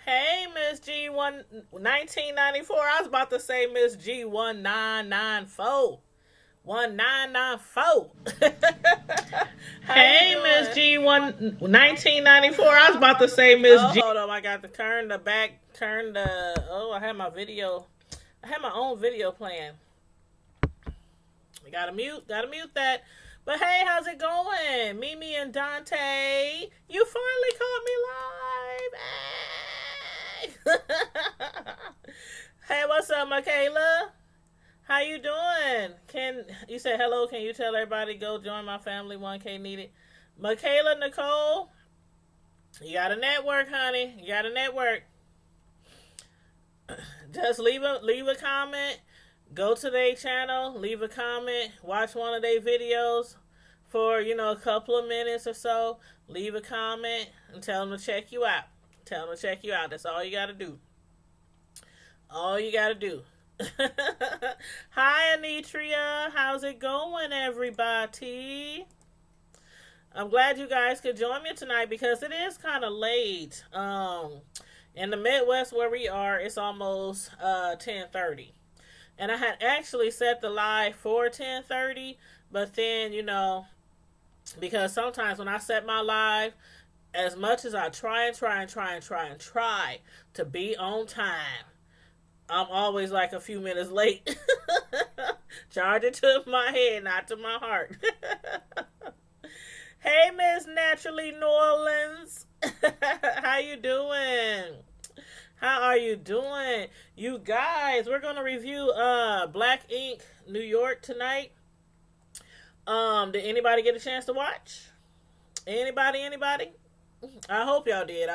Hey, Miss G1 1994. I was about to say Miss G1994. 1994. Hey, Miss G1 1994. I was about to say Miss G. Hold on. I got to turn the. Oh, I had my video. I had my own video playing. Gotta mute that. But hey, how's it going? Mimi and Dante, you finally caught me live. Hey, hey, what's up, Michaela? How you doing? Can you say hello? Can you tell everybody go join my family? 1K needed. Michaela, Nicole, you got a network, honey. You got a network. Just leave a comment. Go to their channel, leave a comment, watch one of their videos for, a couple of minutes or so. Leave a comment and tell them to check you out. Tell them to check you out. That's all you got to do. All you got to do. Hi, Anitria. How's it going, everybody? I'm glad you guys could join me tonight because it is kind of late. In the Midwest where we are, it's almost 10:30. And I had actually set the live for 10:30, but then, because sometimes when I set my live, as much as I try to be on time, I'm always like a few minutes late. Charge it to my head, not to my heart. Hey, Miss Naturally New Orleans. How you doing? How are you doing? You guys, we're going to review Black Ink New York tonight. Did anybody get a chance to watch? Anybody? I hope y'all did.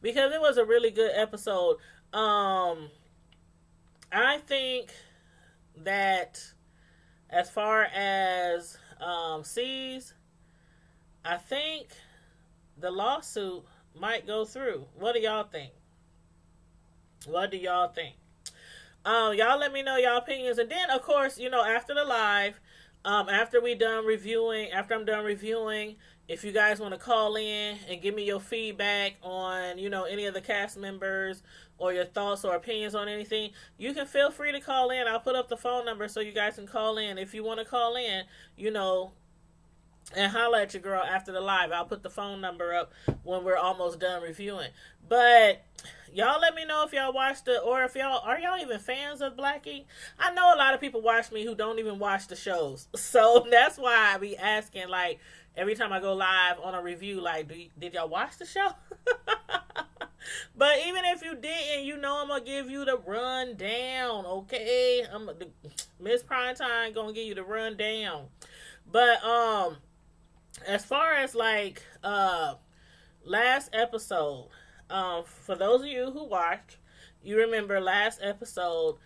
Because it was a really good episode. I think that as far as C's, I think the lawsuit might go through. What do y'all think? Y'all let me know y'all opinions. And then, of course, after the live, after I'm done reviewing, if you guys want to call in and give me your feedback on, any of the cast members or your thoughts or opinions on anything, you can feel free to call in. I'll put up the phone number so you guys can call in. If you want to call in, and holler at your girl after the live. I'll put the phone number up when we're almost done reviewing. But y'all let me know if y'all watched or if are y'all even fans of Black Ink? I know a lot of people watch me who don't even watch the shows. So that's why I be asking, like, every time I go live on a review, like, did y'all watch the show? But even if you didn't, I'm going to give you the rundown, okay? Miss Primetime going to give you the rundown. But, as far as like last episode, for those of you who watched, you remember last episode,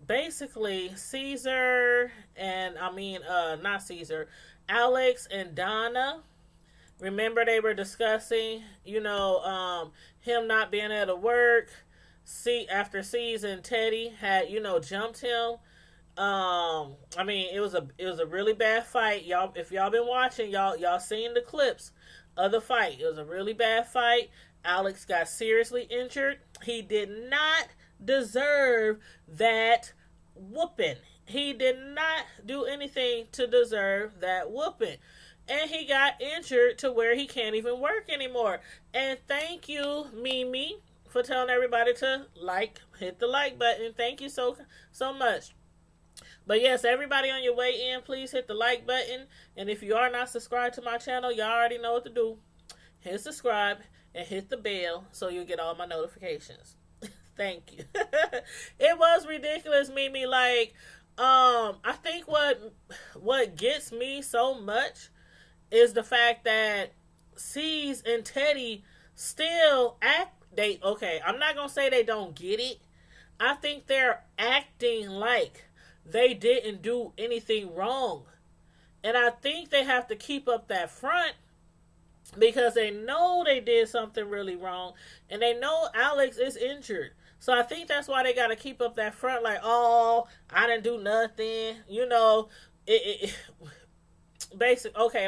basically Caesar and not Caesar, Alex and Donna. Remember they were discussing, him not being able to work. After C's and Teddy had, jumped him. It was a really bad fight. Y'all, if y'all been watching, y'all seen the clips of the fight. It was a really bad fight. Alex got seriously injured. He did not deserve that whooping. He did not do anything to deserve that whooping. And he got injured to where he can't even work anymore. And thank you, Mimi, for telling everybody to hit the like button. Thank you so much. But yes, everybody on your way in, please hit the like button. And if you are not subscribed to my channel, y'all already know what to do. Hit subscribe and hit the bell so you'll get all my notifications. Thank you. It was ridiculous, Mimi. I think what gets me so much is the fact that C's and Teddy still I'm not going to say they don't get it. I think they're acting like they didn't do anything wrong. And I think they have to keep up that front because they know they did something really wrong. And they know Alex is injured. So I think that's why they got to keep up that front like, oh, I didn't do nothing. Basic. Okay,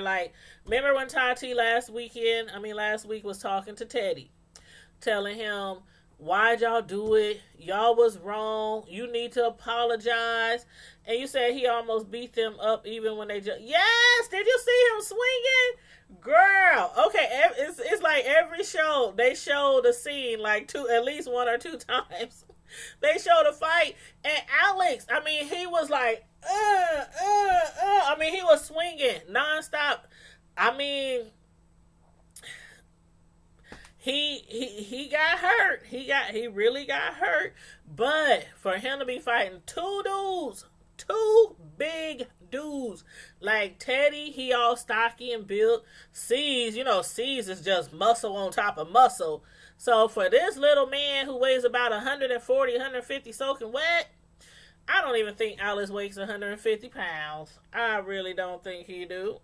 remember when Tati last week was talking to Teddy? telling him, why'd y'all do it? Y'all was wrong. You need to apologize. And you said he almost beat them up even when they just... Yes! Did you see him swinging? Girl. Okay, it's like every show, they show the scene like at least one or two times. They showed a fight. And Alex, I mean, he was like, I mean, he was swinging nonstop. I mean... He got hurt. He really got hurt. But for him to be fighting two big dudes like Teddy, he all stocky and built. C's is just muscle on top of muscle. So for this little man who weighs about 140, 150 soaking wet, I don't even think Alex weighs 150 pounds. I really don't think he do.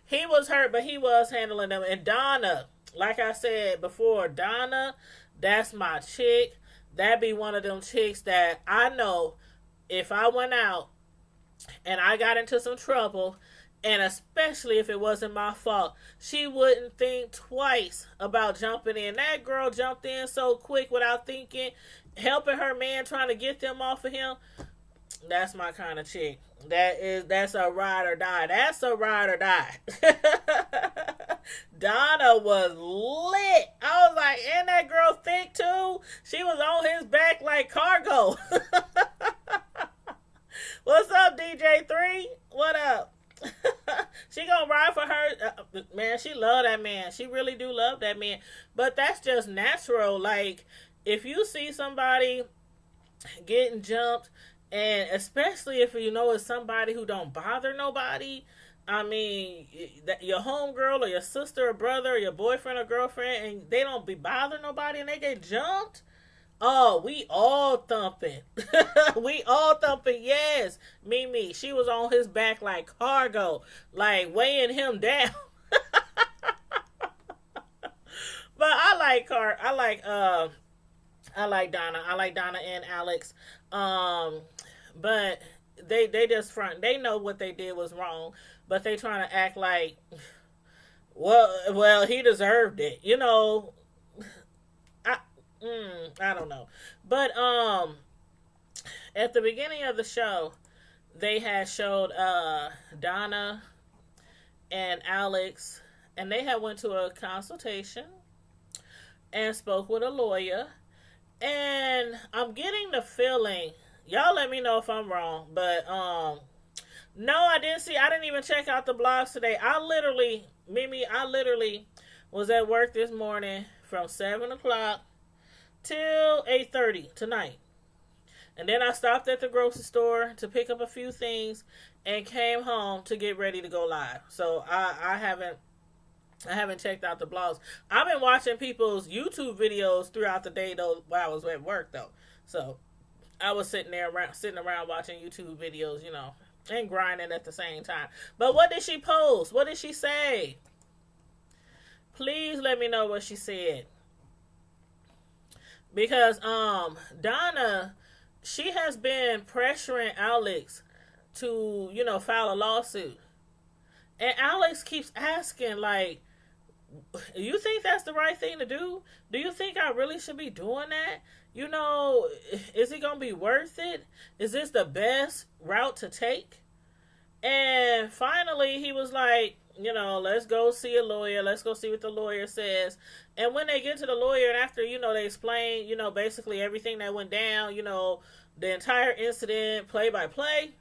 He was hurt, but he was handling them. And Donna, like I said before, Donna, that's my chick. That'd be one of them chicks that I know if I went out and I got into some trouble, and especially if it wasn't my fault, she wouldn't think twice about jumping in. That girl jumped in so quick without thinking, helping her man, trying to get them off of him. That's my kind of chick. That's a ride or die. That's a ride or die. Donna was lit. I was like, and that girl thick too. She was on his back like cargo. What's up, DJ3? What up? She gonna ride for her. Man, she love that man. She really do love that man. But that's just natural. Like, if you see somebody getting jumped, and especially if you know it's somebody who don't bother nobody, I mean, your homegirl or your sister or brother or your boyfriend or girlfriend, and they don't be bothering nobody and they get jumped, oh, we all thumping. We all thumping, yes. Mimi, she was on his back like cargo, like weighing him down. But I like Donna. I like Donna and Alex. But they just front. They know what they did was wrong, but they trying to act like, well, he deserved it. I don't know. But at the beginning of the show, they had showed Donna and Alex, and they had went to a consultation and spoke with a lawyer. And I'm getting the feeling, y'all let me know if I'm wrong, but no, I didn't even check out the blogs today. I literally was at work this morning from 7 o'clock till 8:30 tonight. And then I stopped at the grocery store to pick up a few things and came home to get ready to go live. So I haven't checked out the blogs. I've been watching people's YouTube videos throughout the day though while I was at work though. So I was sitting around watching YouTube videos, and grinding at the same time. But what did she post? What did she say? Please let me know what she said. Because Donna, she has been pressuring Alex to, file a lawsuit. And Alex keeps asking, like, you think that's the right thing to do? Do you think I really should be doing that? Is it going to be worth it? Is this the best route to take? And finally, he was like, let's go see a lawyer. Let's go see what the lawyer says. And when they get to the lawyer, and after, they explain, basically everything that went down, the entire incident, play by play,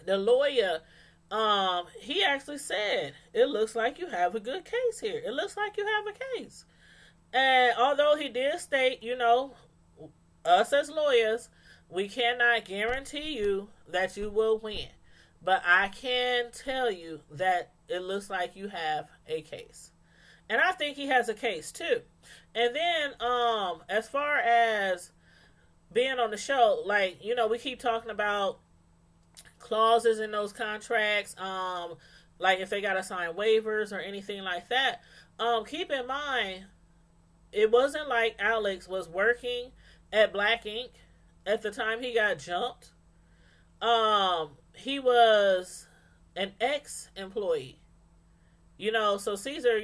the lawyer, he actually said, it looks like you have a good case here. It looks like you have a case. And although he did state, us as lawyers, we cannot guarantee you that you will win. But I can tell you that it looks like you have a case. And I think he has a case too. And then, as far as being on the show, like, we keep talking about clauses in those contracts, like if they got to sign waivers or anything like that. Keep in mind, it wasn't like Alex was working at Black Ink at the time he got jumped. He was an ex-employee. So Caesar,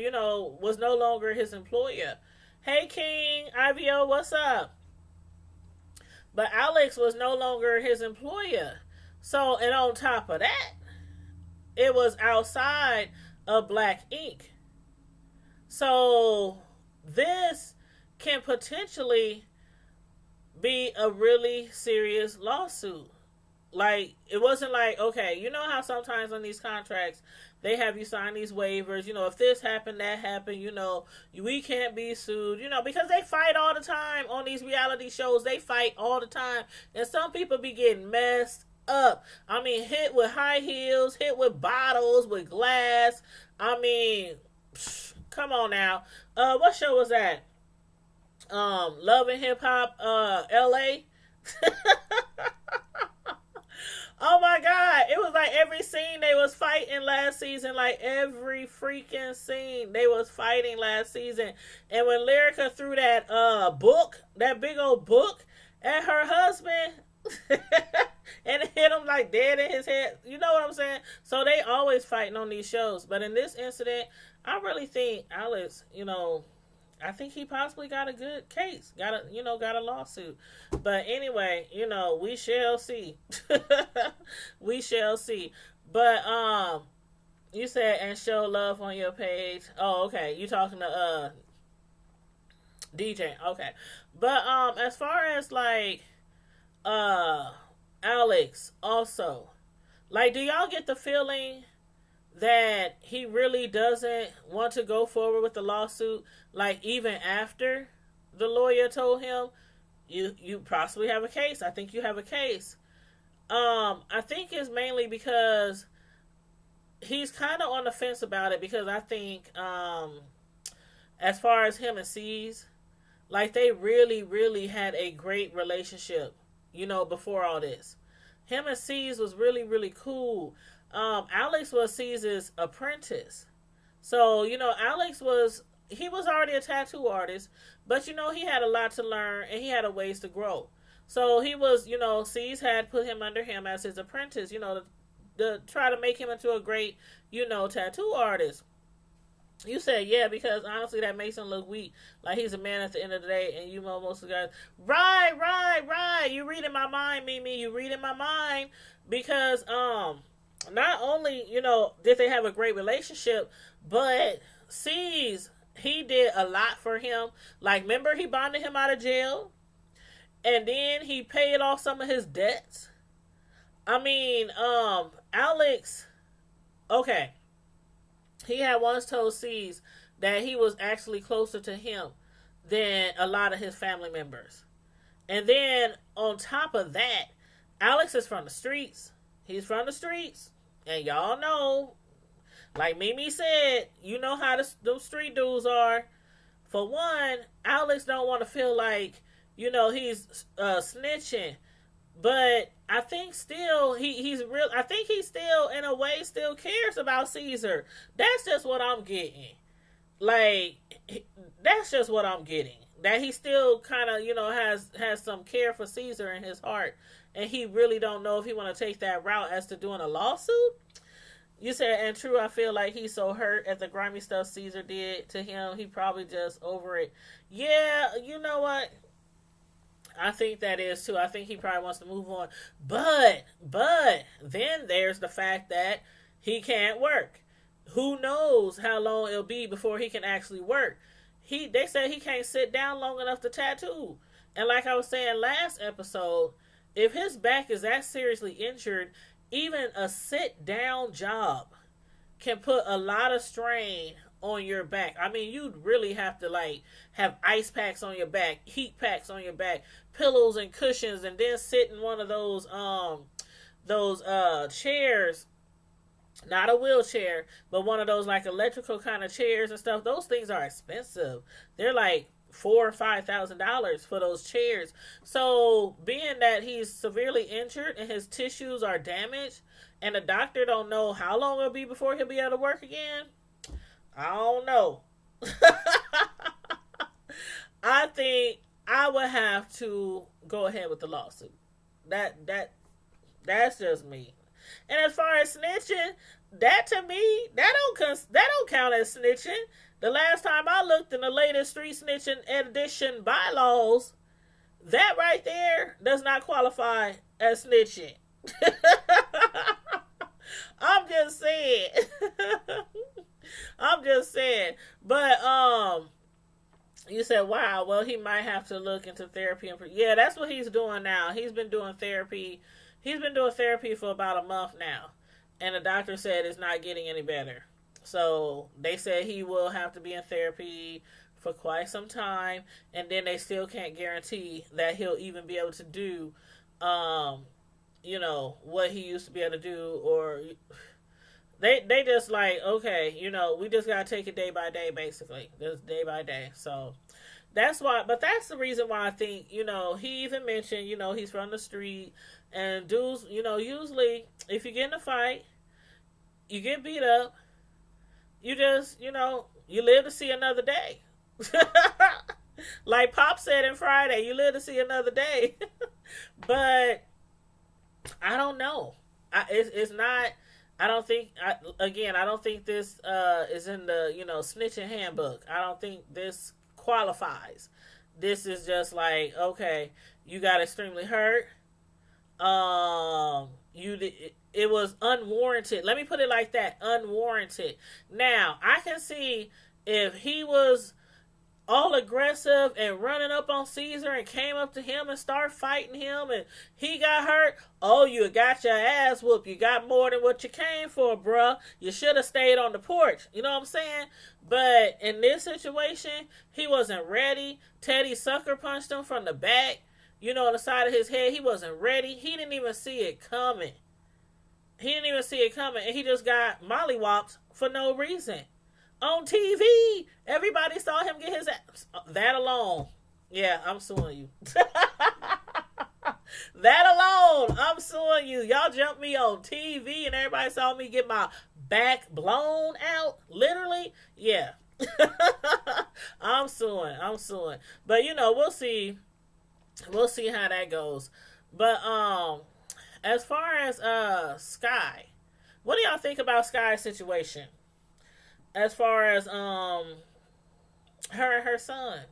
was no longer his employer. Hey, King, IVO, what's up? But Alex was no longer his employer. So, and on top of that, it was outside of Black Ink. So, this can potentially be a really serious lawsuit. Like, it wasn't like, okay, you know how sometimes on these contracts they have you sign these waivers, if this happened, that happened, we can't be sued, because they fight all the time on these reality shows. They fight all the time, and some people be getting messed up. I mean, hit with high heels, hit with bottles, with glass. I mean, come on now. What show was that? Love and Hip Hop, LA. Oh my God. It was like every scene they was fighting last season. Like every freaking scene they was fighting last season. And when Lyrica threw that book, that big old book at her husband and it hit him like dead in his head. You know what I'm saying? So they always fighting on these shows. But in this incident, I really think Alex, I think he possibly got a good case, got a lawsuit. But anyway, we shall see. We shall see. But you said and show love on your page. Oh, okay. You talking to DJ? Okay. But as far as like Alex also, like, do y'all get the feeling that he really doesn't want to go forward with the lawsuit, like even after the lawyer told him you possibly have a case? I think you have a case. I think it's mainly because he's kind of on the fence about it, because I think as far as him and C's, like they really, really had a great relationship, before all this. Him and C's was really, really cool. Alex was C's apprentice. So, Alex was already a tattoo artist, but he had a lot to learn and he had a ways to grow. So he was, C's had put him under him as his apprentice, to try to make him into a great, tattoo artist. You said, yeah, because honestly that makes him look weak. Like he's a man at the end of the day, and you know most of the guys. Right. You reading my mind, Mimi. You reading my mind, because not only, did they have a great relationship, but C's, he did a lot for him. Like, remember he bonded him out of jail? And then he paid off some of his debts. I mean, Alex, okay. He had once told C's that he was actually closer to him than a lot of his family members. And then, on top of that, Alex is from the streets. He's from the streets. And y'all know, like Mimi said, you know how those street dudes are. For one, Alex don't want to feel like, he's snitching. But I think still, he's real. I think he still, in a way, still cares about Caesar. That's just what I'm getting. Like, that's just what I'm getting. That he still kind of, has some care for Caesar in his heart. And he really don't know if he want to take that route as to doing a lawsuit. You said, and true, I feel like he's so hurt at the grimy stuff Caesar did to him. He probably just over it. Yeah, you know what? I think that is too. I think he probably wants to move on. But then there's the fact that he can't work. Who knows how long it'll be before he can actually work. They said he can't sit down long enough to tattoo. And like I was saying last episode, if his back is that seriously injured, even a sit down job can put a lot of strain on your back. I mean, you'd really have to like have ice packs on your back, heat packs on your back, pillows and cushions, and then sit in one of those chairs, not a wheelchair, but one of those like electrical kind of chairs and stuff. Those things are expensive. They're like $4,000 or $5,000 for those chairs. So being that he's severely injured and his tissues are damaged, and the doctor don't know how long it'll be before he'll be able to work again, I don't know. I think I would have to go ahead with the lawsuit. That's just me. And as far as snitching, that to me, that don't count as snitching. The last time I looked in the latest street snitching edition bylaws, that right there does not qualify as snitching. I'm just saying. I'm just saying. But you said, wow, well, he might have to look into therapy. Yeah, that's what he's doing now. He's been doing therapy. He's been doing therapy for about a month now. And the doctor said it's not getting any better. So they said he will have to be in therapy for quite some time. And then they still can't guarantee that he'll even be able to do, what he used to be able to do. Or they just like, okay, we just got to take it day by day, basically. Just day by day. So that's why, but that's the reason why I think, he even mentioned, he's from the street. And dudes, usually if you get in a fight, you get beat up, you just, you live to see another day. Like Pop said in Friday, you live to see another day. But I don't know. It's not. I don't think. I don't think this is in the snitching handbook. I don't think this qualifies. This is just like, okay, you got extremely hurt. It was unwarranted. Let me put it like that, unwarranted. Now, I can see if he was all aggressive and running up on Caesar and came up to him and started fighting him and he got hurt. Oh, you got your ass whooped. You got more than what you came for, bruh. You should have stayed on the porch. You know what I'm saying? But in this situation, he wasn't ready. Teddy sucker punched him from the back. On the side of his head. He wasn't ready. He didn't even see it coming. And he just got mollywopped for no reason. On TV. Everybody saw him get his ass. That alone. Yeah, I'm suing you. That alone. I'm suing you. Y'all jumped me on TV and everybody saw me get my back blown out. Literally. Yeah. I'm suing. But, we'll see. We'll see how that goes. But as far as Sky, what do y'all think about Sky's situation? As far as her and her son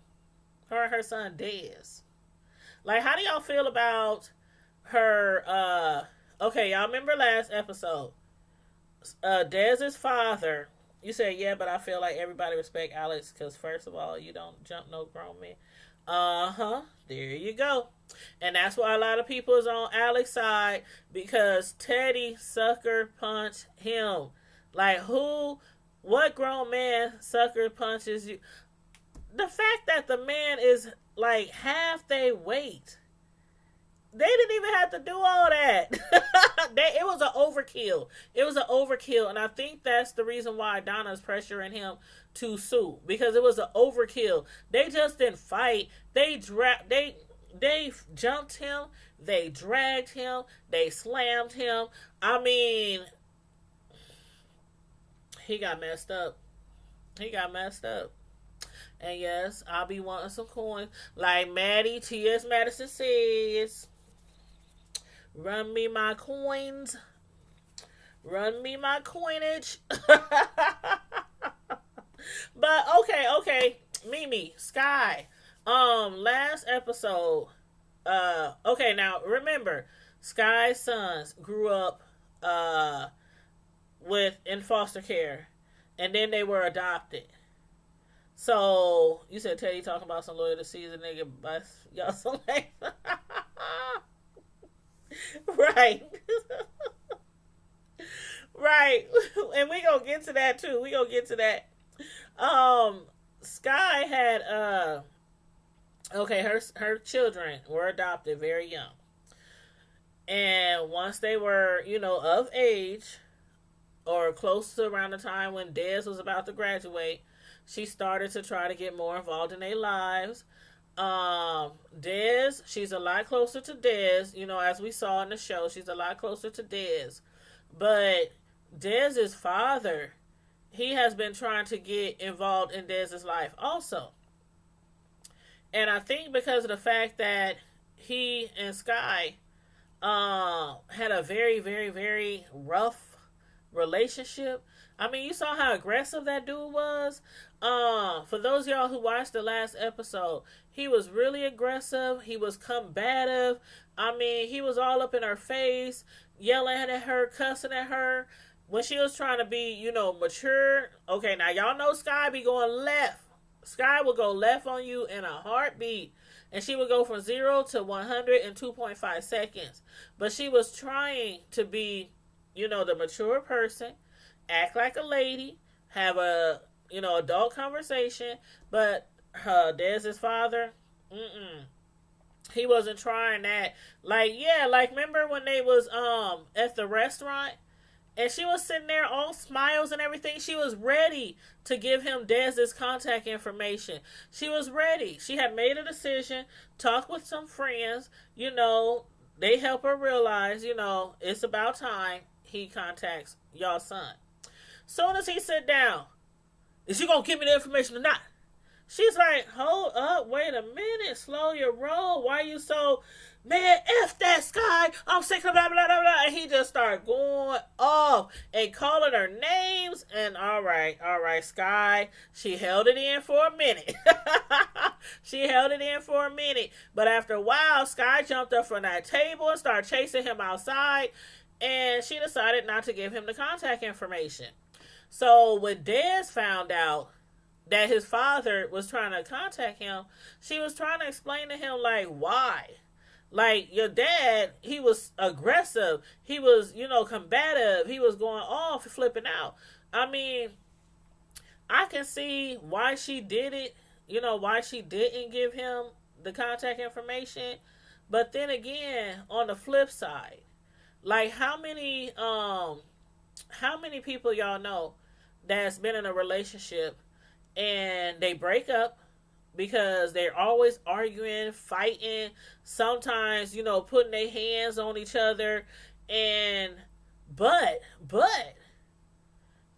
Dez. Like, how do y'all feel about her? Okay, y'all remember last episode? Dez's father. You said, yeah, but I feel like everybody respect Alex because first of all, you don't jump no grown men. There you go. And that's why a lot of people is on Alex's side because Teddy sucker punched him. Like, what grown man sucker punches you? The fact that the man is like half their weight. They didn't even have to do all that. It was an overkill. And I think that's the reason why Donna's pressuring him to sue. Because it was an overkill. They just didn't fight. They jumped him. They dragged him. They slammed him. I mean, he got messed up. And yes, I'll be wanting some coins. Like Maddie T.S. Madison says, run me my coins. Run me my coinage. But okay. Mimi, Sky. Last episode. Okay, now remember, Sky's sons grew up in foster care. And then they were adopted. So, you said Teddy talking about some loyal to Caesar nigga, but y'all some like right. Right. And we gonna get to that too. Sky had her children were adopted very young. And once they were, of age or close to around the time when Dez was about to graduate, she started to try to get more involved in their lives. Dez, she's a lot closer to Dez, as we saw in the show, she's a lot closer to Dez. But Dez's father, he has been trying to get involved in Dez's life also. And I think because of the fact that he and Sky had a very, very, very rough relationship, I mean, you saw how aggressive that dude was. For those of y'all who watched the last episode, he was really aggressive. He was combative. I mean, he was all up in her face, yelling at her, cussing at her. When she was trying to be, mature. Okay, now y'all know Sky be going left. Sky will go left on you in a heartbeat. And she would go from 0 to 100 in 2.5 seconds. But she was trying to be, the mature person, act like a lady, have a, adult conversation. But Dez's father, he wasn't trying that. Remember when they was at the restaurant? And she was sitting there all smiles and everything. She was ready to give him Dez's contact information. She was ready. She had made a decision, talked with some friends. They help her realize, it's about time he contacts y'all's son. Soon as he sit down, is she going to give me the information or not? She's like, hold up, wait a minute, slow your roll. Why you so... Man, F that Sky. I'm sick of blah, blah, blah, blah. And he just started going off and calling her names. And all right, Sky. She held it in for a minute. But after a while, Sky jumped up from that table and started chasing him outside. And she decided not to give him the contact information. So when Dez found out that his father was trying to contact him, she was trying to explain to him, why? Your dad, he was aggressive. He was, combative. He was going off, flipping out. I mean, I can see why she did it. Why she didn't give him the contact information. But then again, on the flip side, how many people y'all know that's been in a relationship and they break up because they're always arguing, fighting, sometimes, putting their hands on each other. But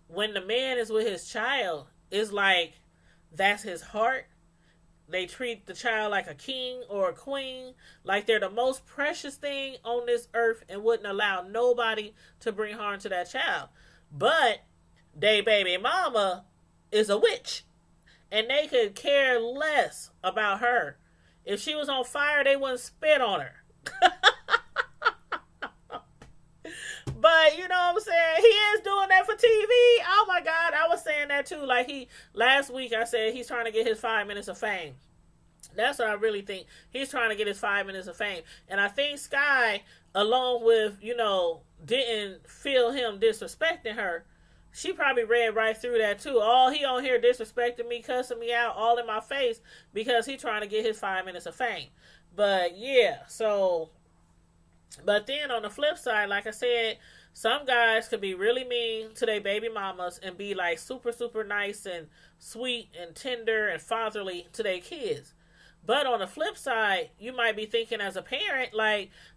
when the man is with his child, it's like that's his heart. They treat the child like a king or a queen, like they're the most precious thing on this earth and wouldn't allow nobody to bring harm to that child. But they baby mama is a witch. And they could care less about her. If she was on fire, they wouldn't spit on her. But, you know what I'm saying? He is doing that for TV. Oh, my God. I was saying that, too. Last week I said he's trying to get his 5 minutes of fame. That's what I really think. He's trying to get his 5 minutes of fame. And I think Sky, along with, didn't feel him disrespecting her. She probably read right through that too. Oh, he on here disrespecting me, cussing me out all in my face because he trying to get his 5 minutes of fame. But yeah, but then on the flip side, like I said, some guys could be really mean to their baby mamas and be super, super nice and sweet and tender and fatherly to their kids. But on the flip side, you might be thinking as a parent,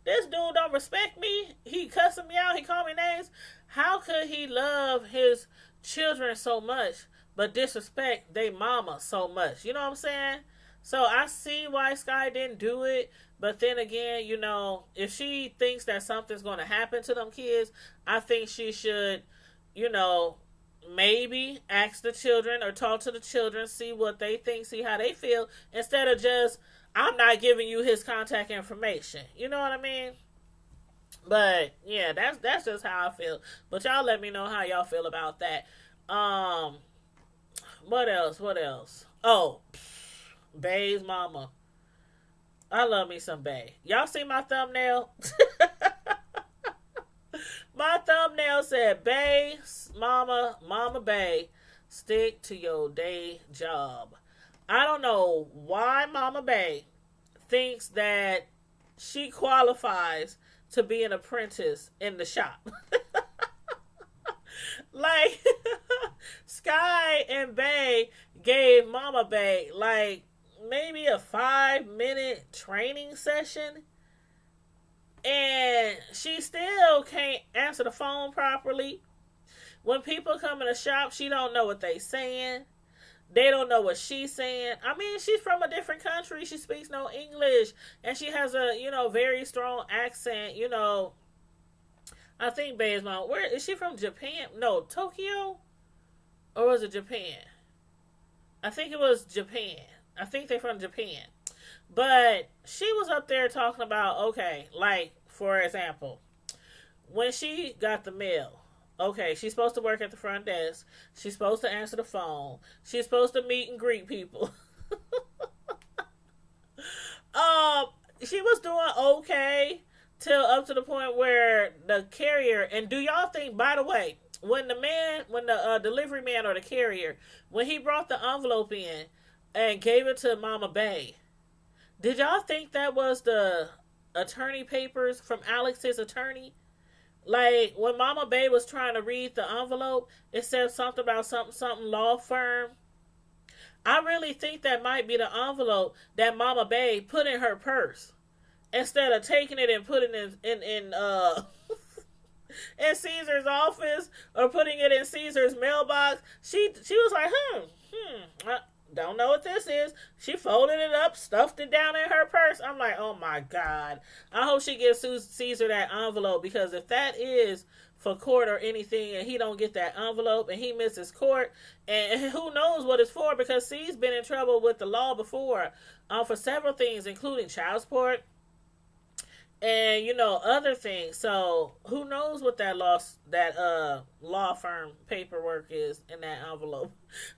this dude don't respect me. He cussing me out. He called me names. How could he love his children so much, but disrespect their mama so much? You know what I'm saying? So I see why Sky didn't do it. But then again, if she thinks that something's going to happen to them kids, I think she should, maybe ask the children or talk to the children, see what they think, see how they feel, instead of just, I'm not giving you his contact information. You know what I mean? But yeah, that's just how I feel. But y'all let me know how y'all feel about that. What else? Oh, Bay's mama. I love me some Bay. Y'all see my thumbnail? My thumbnail said, Bay, Mama Bay, stick to your day job. I don't know why Mama Bay thinks that she qualifies to be an apprentice in the shop. Sky and Bay gave Mama Bay maybe a 5-minute training session, and she still can't answer the phone properly. When people come in the shop, she don't know what they saying. They don't know what she's saying. I mean, she's from a different country. She speaks no English, and she has a very strong accent. I think Bay's mom. Where is she from? Japan? No, Tokyo. Or was it Japan? I think it was Japan. I think they're from Japan. But she was up there talking about, okay, like, for example, when she got the mail, okay, she's supposed to work at the front desk. She's supposed to answer the phone. She's supposed to meet and greet people. um, she was doing okay till up to the point where the carrier, and do y'all think, by the way, when the delivery man or the carrier, when he brought the envelope in and gave it to Mama Bay, did y'all think that was the attorney papers from Alex's attorney? Like, when Mama Bay was trying to read the envelope, it said something about something law firm. I really think that might be the envelope that Mama Bay put in her purse instead of taking it and putting it in in Caesar's office or putting it in Caesar's mailbox. She was like, I don't know what this is. She folded it up, stuffed it down in her purse. I'm like, oh my God. I hope she gives Caesar that envelope, because if that is for court or anything and he don't get that envelope and he misses court, and who knows what it's for, because C's been in trouble with the law before for several things, including child support and other things. So who knows what that law firm paperwork is in that envelope.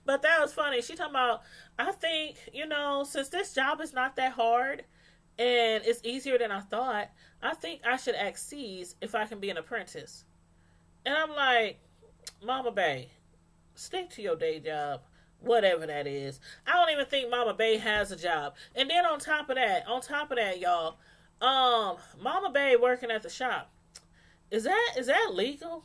But that was funny. She talking about, I think, since this job is not that hard and it's easier than I thought, I think I should ask C's if I can be an apprentice. And I'm like, Mama Bay, stick to your day job, whatever that is. I don't even think Mama Bay has a job. And then on top of that, y'all, Mama Bay working at the shop. Is that legal?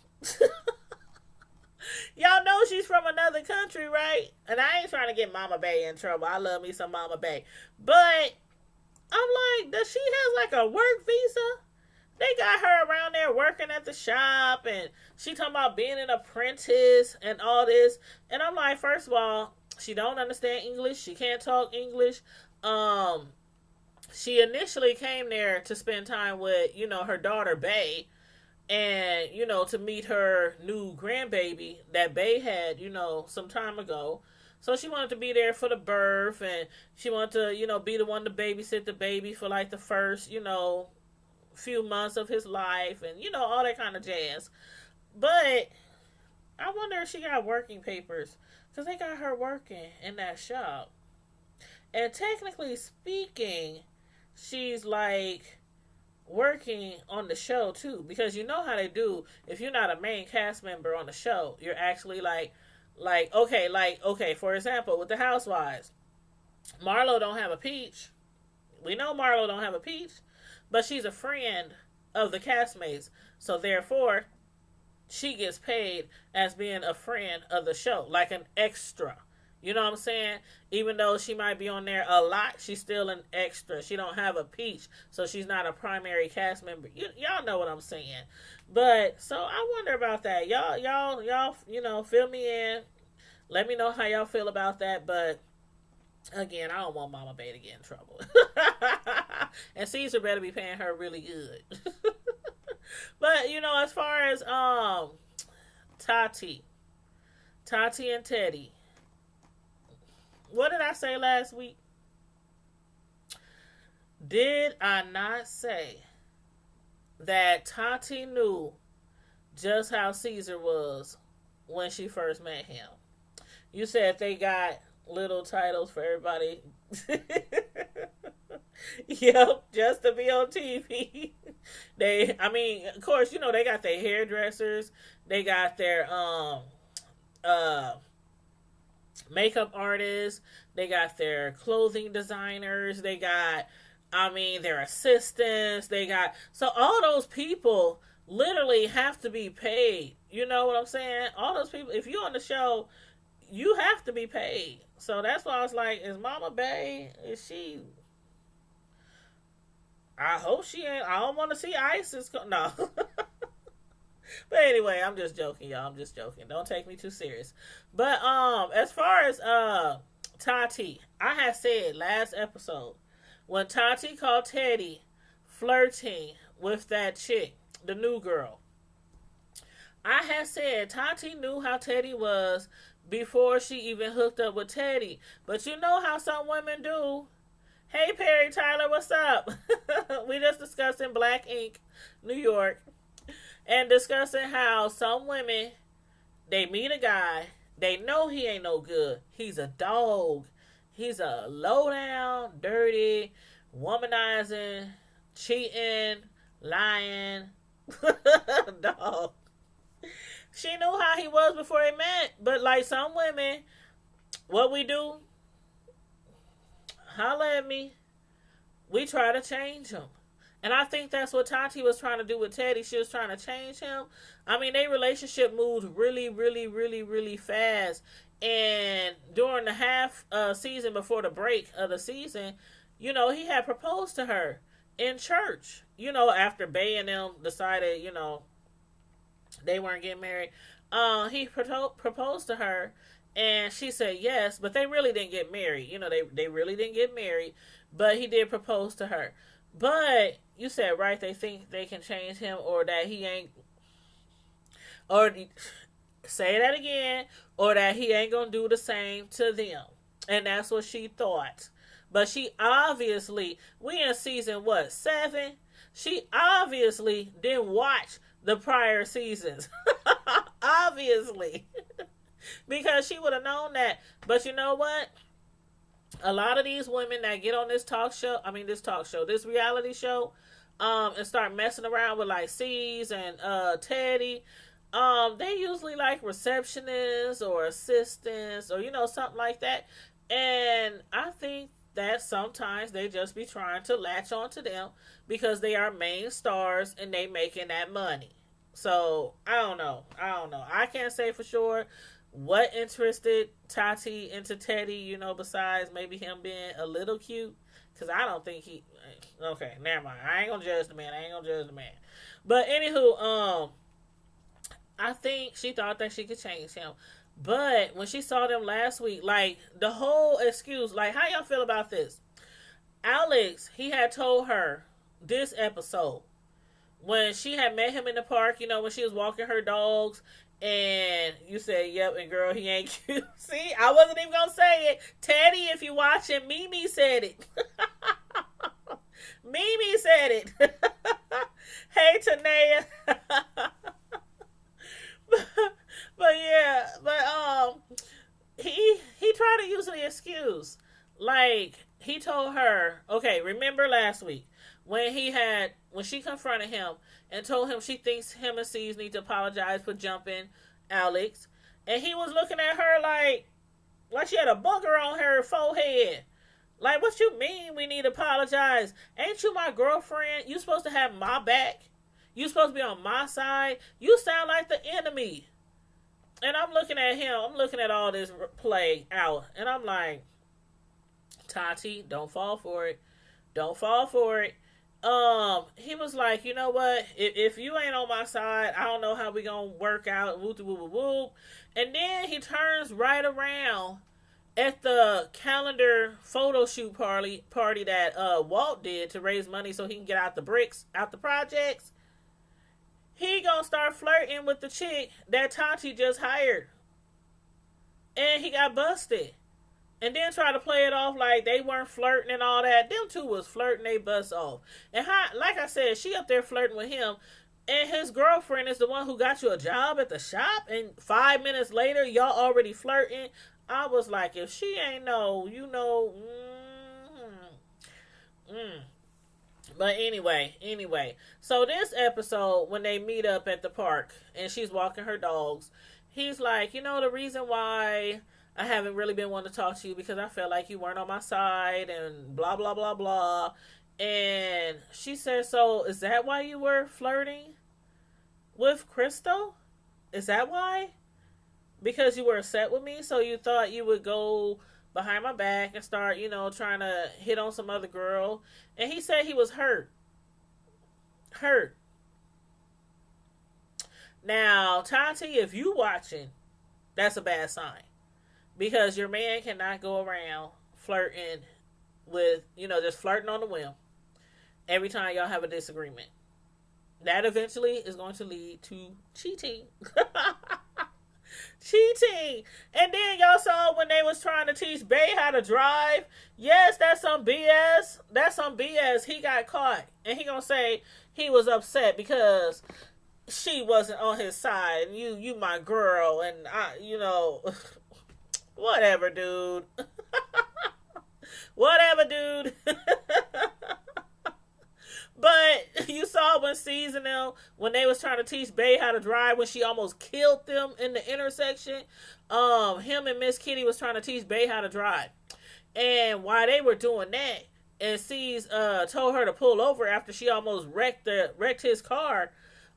Y'all know she's from another country, right? And I ain't trying to get Mama Bay in trouble. I love me some Mama Bay. But I'm like, does she have like a work visa? They got her around there working at the shop, and she talking about being an apprentice and all this. And I'm like, first of all, she don't understand English. She can't talk English. She initially came there to spend time with, her daughter, Bay, and, to meet her new grandbaby that Bay had, some time ago. So she wanted to be there for the birth, and she wanted to, be the one to babysit the baby for, like, the first, few months of his life, and, all that kind of jazz. But I wonder if she got working papers, because they got her working in that shop. And technically speaking, she's like working on the show too, because you know how they do. If you're not a main cast member on the show, you're actually like okay, for example, with the Housewives, Marlo don't have a peach. We know Marlo don't have a peach, but she's a friend of the castmates, so therefore she gets paid as being a friend of the show, like an extra. You know what I'm saying? Even though she might be on there a lot, she's still an extra. She don't have a peach, so she's not a primary cast member. Y'all know what I'm saying. But, so I wonder about that. Y'all, fill me in. Let me know how y'all feel about that. But, again, I don't want Mama Bay to get in trouble. And Caesar better be paying her really good. But, as far as Tati and Teddy, what did I say last week? Did I not say that Tati knew just how Caesar was when she first met him? You said they got little titles for everybody. Yep, just to be on TV. Of course, they got their hairdressers. They got their, makeup artists, they got their clothing designers, they got, their assistants, so all those people literally have to be paid. You know what I'm saying? All those people, if you're on the show, you have to be paid. So that's why I was like, is Mama Bay, is she, I hope she ain't, I don't want to see ISIS, no. But anyway, I'm just joking, y'all. I'm just joking. Don't take me too serious. But as far as Tati, I had said last episode, when Tati called Teddy flirting with that chick, the new girl, I had said Tati knew how Teddy was before she even hooked up with Teddy. But you know how some women do. Hey, Perry Tyler, what's up? We just discussing Black Ink, New York, and discussing how some women, they meet a guy, they know he ain't no good. He's a dog. He's a low down, dirty, womanizing, cheating, lying dog. She knew how he was before they met, but like some women, what we do, holla at me, we try to change him. And I think that's what Tati was trying to do with Teddy. She was trying to change him. I mean, their relationship moved really, really, really, really fast. And during the half season before the break of the season, you know, he had proposed to her in church. You know, after Bay and them decided, you know, they weren't getting married. He proposed to her, and she said yes, but they really didn't get married. You know, they really didn't get married, but he did propose to her. But you said, right, they think they can change him, or that he ain't, or say that again, or that he ain't gonna do the same to them. And that's what she thought. But she obviously, we in season what, 7? She obviously didn't watch the prior seasons. Obviously. Because she would have known that. But you know what? A lot of these women that get on this this reality show, and start messing around with like C's and Teddy, they usually like receptionists or assistants or, you know, something like that. And I think that sometimes they just be trying to latch on to them because they are main stars and they making that money. So I don't know. I can't say for sure what interested Tati into Teddy, you know, besides maybe him being a little cute. Because I don't think he... Okay, never mind. I ain't going to judge the man. But anywho, I think she thought that she could change him. But when she saw them last week, like, the whole excuse, like, how y'all feel about this? Alex, he had told her this episode, when she had met him in the park, you know, when she was walking her dogs, and you said, yep, and girl, he ain't cute. See, I wasn't even going to say it. Teddy, if you watching, Mimi said it. Mimi said it. Hey, Tanea. But yeah, he tried to use the excuse. Like, he told her, okay, remember last week when she confronted him and told him she thinks him and C's need to apologize for jumping Alex, and he was looking at her like she had a booger on her forehead. Like, what you mean we need to apologize? Ain't you my girlfriend? You supposed to have my back? You supposed to be on my side? You sound like the enemy. And I'm looking at him. I'm looking at all this play out. And I'm like, Tati, don't fall for it. Don't fall for it. He was like, you know what? If you ain't on my side, I don't know how we gonna work out. Whoop, whoop, whoop, whoop. And then he turns right around at the calendar photo shoot party that Walt did to raise money so he can get out the bricks, out the projects. He gonna start flirting with the chick that Tati just hired. And he got busted. And then try to play it off like they weren't flirting and all that. Them two was flirting they bust off. And like I said, she up there flirting with him. And his girlfriend is the one who got you a job at the shop. And 5 minutes later, y'all already flirting. I was like, if she ain't know, you know. But anyway. So this episode, when they meet up at the park and she's walking her dogs, he's like, you know, the reason why I haven't really been wanting to talk to you because I felt like you weren't on my side and blah, blah, blah, blah. And she said, so is that why you were flirting with Crystal? Is that why? Because you were upset with me, so you thought you would go behind my back and start, you know, trying to hit on some other girl. And he said he was hurt. Now, Tati, if you watching, that's a bad sign. Because your man cannot go around flirting with, you know, just flirting on the whim every time y'all have a disagreement. That eventually is going to lead to cheating. Cheating. And then y'all saw when they was trying to teach Bay how to drive. Yes, that's some BS. That's some BS. He got caught. And he gonna say he was upset because she wasn't on his side. And you my girl. And whatever, dude. Whatever, dude. But you saw when seasonal when they was trying to teach Bay how to drive when she almost killed them in the intersection. Him and Miss Kitty was trying to teach Bay how to drive, and while they were doing that, and C's told her to pull over after she almost wrecked his car.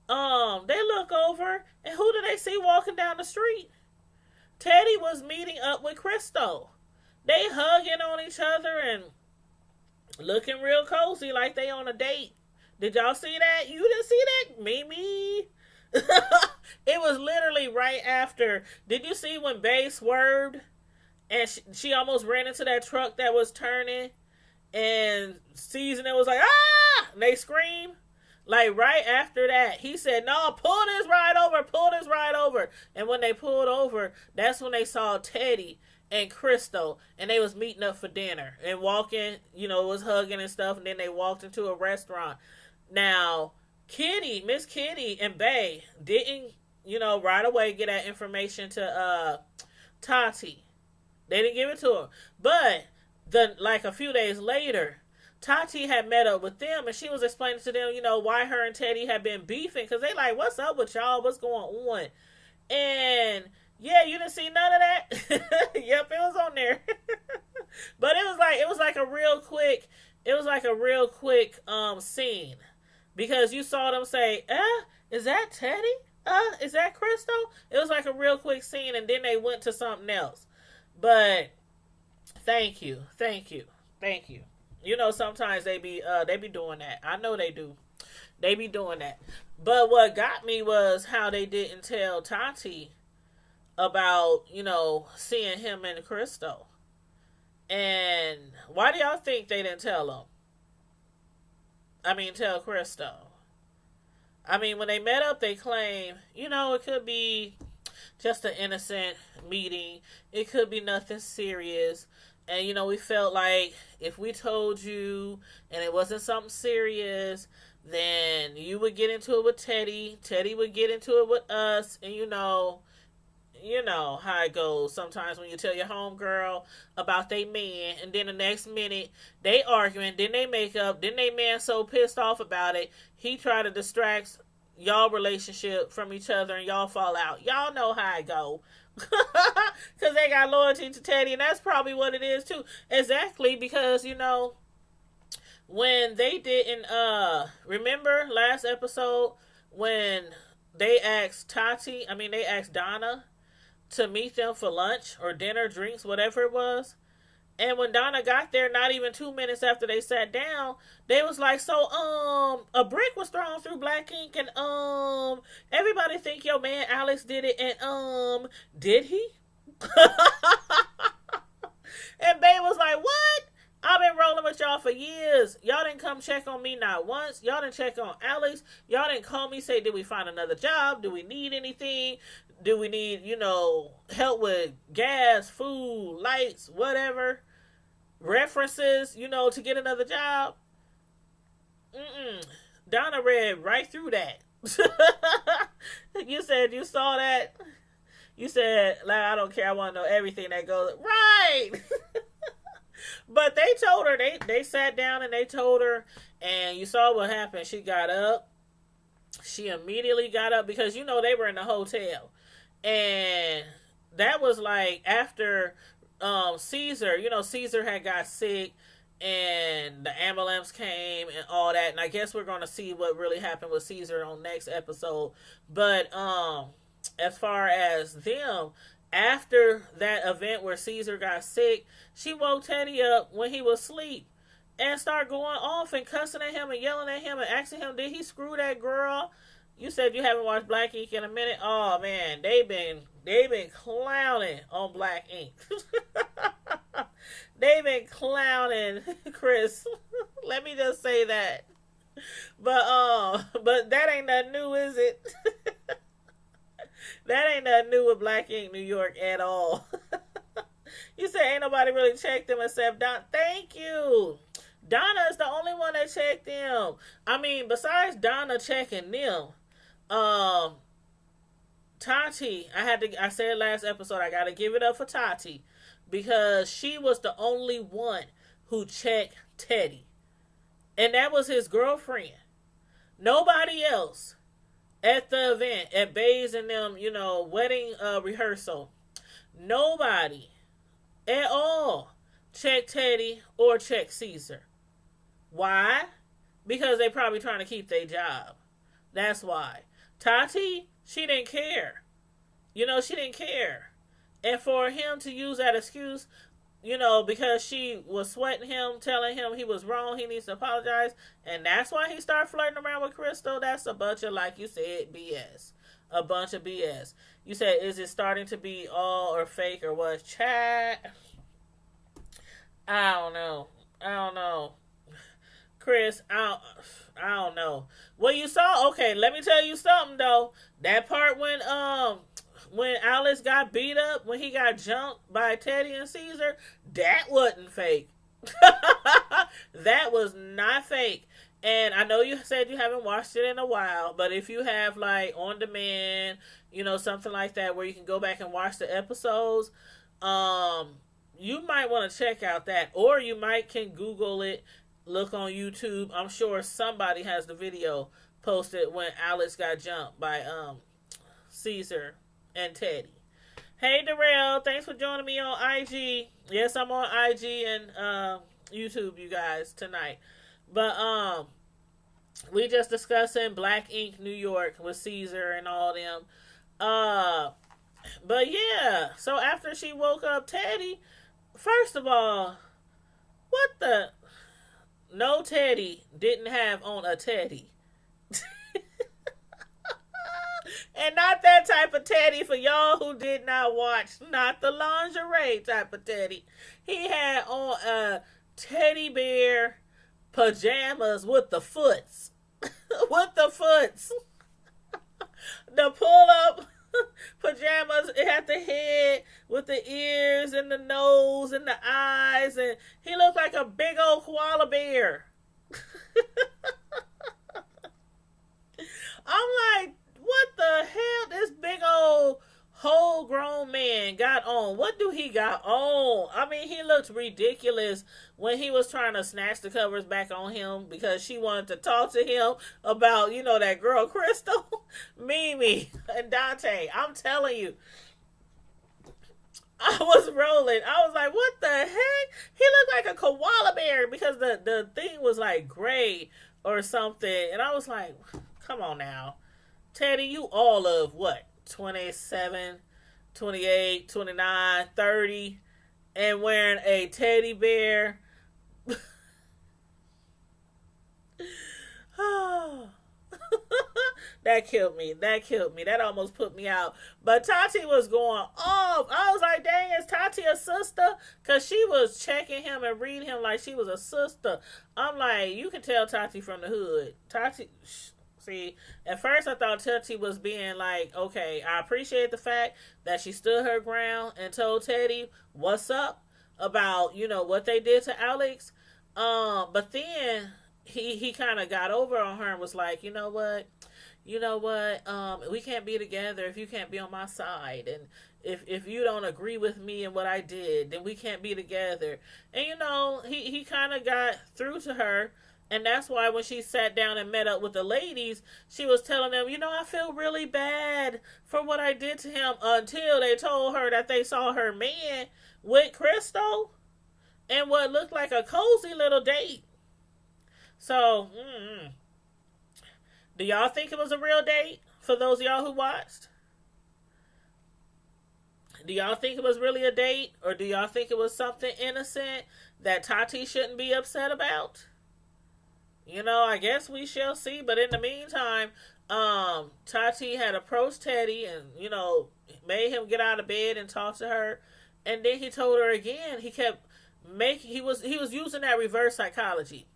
They look over and who do they see walking down the street? Teddy was meeting up with Crystal. They hugging on each other and looking real cozy like they on a date. Did y'all see that? You didn't see that? Mimi. It was literally right after. Did you see when Bay swerved and she almost ran into that truck that was turning and Season was like, ah! And they screamed. Like right after that, he said, no, pull this ride over. And when they pulled over, that's when they saw Teddy and Crystal, and they was meeting up for dinner and walking, was hugging and stuff, and then they walked into a restaurant. Now, Miss Kitty and Bay didn't, right away get that information to Tati. They didn't give it to her. But a few days later, Tati had met up with them, and she was explaining to them, why her and Teddy had been beefing, because they like, what's up with y'all? What's going on? And yeah, you didn't see none of that? Yep, it was on there. But it was like a real quick scene. Because you saw them say, is that Teddy? Is that Crystal? It was like a real quick scene, and then they went to something else. But thank you. Sometimes they be doing that. I know they do. They be doing that. But what got me was how they didn't tell Tati about, seeing him and Crystal. And why do y'all think they didn't tell him? Tell Crystal. When they met up, they claim, it could be just an innocent meeting. It could be nothing serious. And, we felt like if we told you and it wasn't something serious, then you would get into it with Teddy. Teddy would get into it with us. And, you know how it goes sometimes when you tell your homegirl about they man, and then the next minute they arguing, then they make up, then they man so pissed off about it, he try to distract y'all relationship from each other and y'all fall out. Y'all know how it go. Because they got loyalty to Teddy, and that's probably what it is too. Exactly, because, when they didn't, remember last episode when they asked Donna to meet them for lunch or dinner, drinks, whatever it was. And when Donna got there, not even 2 minutes after they sat down, they was like, so, a brick was thrown through black ink and, everybody think your man Alex did it and, did he? And Babe was like, what? I've been rolling with y'all for years. Y'all didn't come check on me not once. Y'all didn't check on Alex. Y'all didn't call me, say, did we find another job? Do we need anything? Do we need, help with gas, food, lights, whatever? References, to get another job? Donna read right through that. You said you saw that? You said, like, I don't care. I want to know everything that goes. Right! But they told her, they sat down and they told her, and you saw what happened. She got up. She immediately got up because, they were in the hotel. And that was like after Caesar, Caesar had got sick and the ambulance came and all that. And I guess we're going to see what really happened with Caesar on next episode. But as far as them, after that event where Caesar got sick, she woke Teddy up when he was asleep and started going off and cussing at him and yelling at him and asking him, did he screw that girl? You said you haven't watched Black Ink in a minute. Oh man, they've been clowning on Black Ink. They've been clowning Chris. Let me just say that. But that ain't nothing new, is it? That ain't nothing new with Black Ink New York at all. You said ain't nobody really checked them except Don. Thank you. Donna is the only one that checked them. I mean, besides Donna checking them, um, Tati, I said last episode, I gotta give it up for Tati because she was the only one who checked Teddy. And that was his girlfriend. Nobody else at the event, at Bays and them, wedding rehearsal, nobody at all checked Teddy or checked Caesar. Why? Because they probably trying to keep their job. That's why. Tati, she didn't care. She didn't care. And for him to use that excuse, because she was sweating him, telling him he was wrong, he needs to apologize, and that's why he started flirting around with Crystal, that's a bunch of, like you said, BS. A bunch of BS. You said, is it starting to be all or fake or what? Chat. I don't know. Chris, I don't know. Well, you saw, okay, let me tell you something, though. That part when Alex got beat up, when he got jumped by Teddy and Caesar, that wasn't fake. That was not fake. And I know you said you haven't watched it in a while, but if you have, like, on demand, something like that where you can go back and watch the episodes, you might want to check out that. Or you can Google it, look on YouTube. I'm sure somebody has the video posted when Alex got jumped by Caesar and Teddy. Hey, Darrell, thanks for joining me on IG. Yes, I'm on IG and YouTube, you guys, tonight. But we just discussing Black Ink New York with Caesar and all them. But yeah, so after she woke up Teddy, first of all, what the? No, Teddy didn't have on a teddy. And not that type of teddy for y'all who did not watch. Not the lingerie type of teddy. He had on a teddy bear pajamas with the foots. With the foots. The pull-up pajamas. It had the head with the ears and the nose and the eyes. And he looked like a big old koala bear. I'm like, what the hell this big old whole grown man got on? What do he got on? I mean, he looked ridiculous when he was trying to snatch the covers back on him because she wanted to talk to him about, that girl Crystal, Mimi, and Dante. I'm telling you, I was rolling. I was like, what the heck? He looked like a koala bear because the thing was like gray or something. And I was like, come on now. Teddy, you all of what? 27, 28, 29, 30, and wearing a teddy bear. That killed me. That almost put me out. But Tati was going off. I was like, dang, is Tati a sister? Because she was checking him and reading him like she was a sister. I'm like, you can tell Tati from the hood. Tati... See, at first I thought Tati was being like, okay, I appreciate the fact that she stood her ground and told Teddy what's up about, what they did to Alex. But then he kind of got over on her and was like, you know what, we can't be together if you can't be on my side. And if you don't agree with me and what I did, then we can't be together. And, he kind of got through to her. And that's why when she sat down and met up with the ladies, she was telling them, I feel really bad for what I did to him, until they told her that they saw her man with Crystal and what looked like a cozy little date. So, do y'all think it was a real date for those of y'all who watched? Do y'all think it was really a date, or do y'all think it was something innocent that Tati shouldn't be upset about? I guess we shall see. But in the meantime, Tati had approached Teddy and, made him get out of bed and talk to her. And then he told her again, he was using that reverse psychology,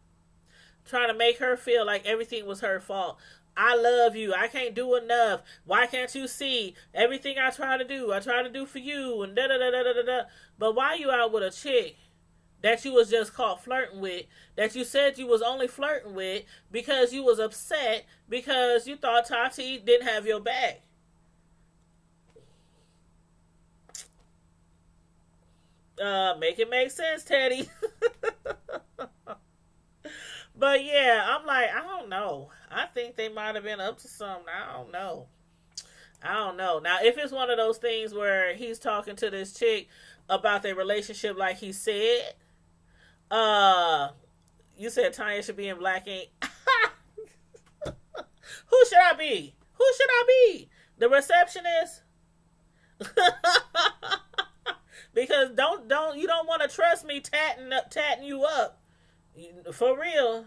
trying to make her feel like everything was her fault. I love you. I can't do enough. Why can't you see everything I try to do? I try to do for you and da da da da da da. But why you out with a chick that you was just caught flirting with, that you said you was only flirting with because you was upset because you thought Tati didn't have your back? Make it make sense, Teddy. But yeah, I'm like, I don't know. I think they might have been up to something. I don't know. I don't know. Now, if it's one of those things where he's talking to this chick about their relationship, like he said, uh, you said Tanya should be in black ink. Who should I be? Who should I be? The receptionist? Because you don't want to trust me tatting you up. For real.